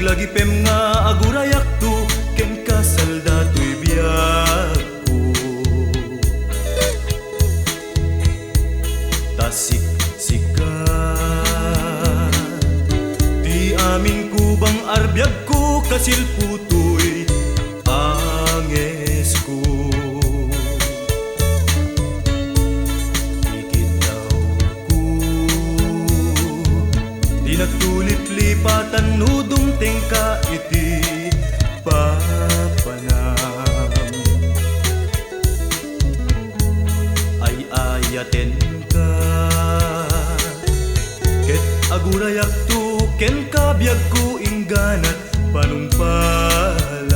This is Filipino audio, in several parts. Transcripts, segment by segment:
Naglagipem nga agurayak tu ken kasalda tuy biyak ko. Tasik sikat di amin kubang arbiyag ko kasilputoy anges ko. Nagtulip-lipatan nudong tengka iti papanam. Ay ayaten ka ket agurayak tu ken kabiyag ko ingganat panumpalan.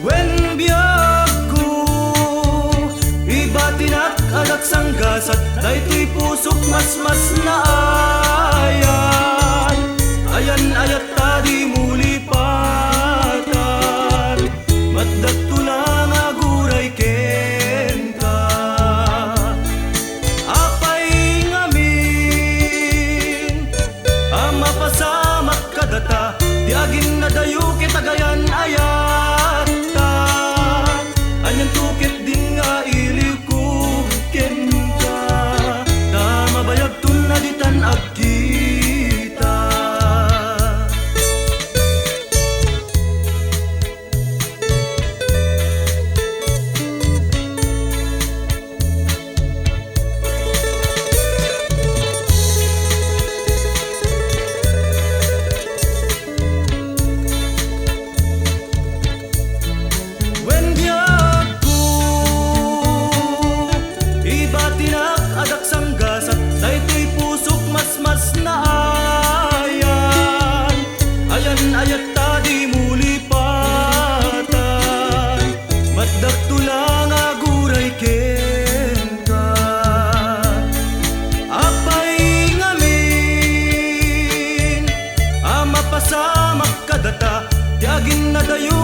Wen biyag ko ibatinak adak sanggasat daytoy pusok mas na ayan. Ayan ayat tadi muli patan matdat tulang aguray ken ka. Apay ngamin ama pasamak kadata diagin na dayo kitagayan ayat ta. Anyan tukit din nga iliw ko ken ka. Tama bayag tun na ditan agkita. When biyag ko ibatinak adak sanggasat daytoy pusok mas na ayan. Ayan ayat tadi muli patan matdak tulang aguray ken ka. Apay ngamin ama pasamak kadata diagin na dayo